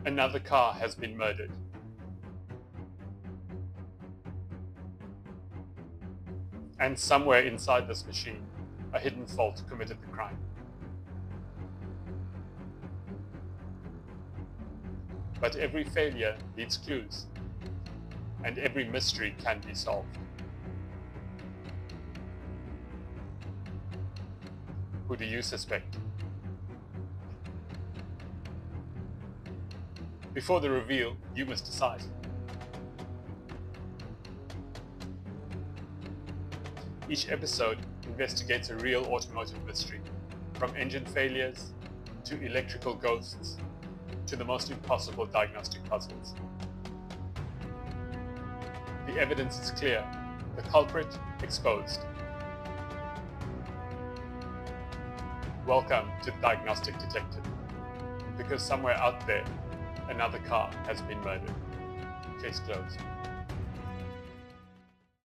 Another car has been murdered. And somewhere inside this machine, a hidden fault committed the crime. But every failure leaves clues, and every mystery can be solved. Who do you suspect? Before the reveal, you must decide. Each episode investigates a real automotive mystery, from engine failures to electrical ghosts to the most impossible diagnostic puzzles. The evidence is clear, the culprit exposed. Welcome to Diagnostic Detective, because somewhere out there, another car has been murdered. Case closed.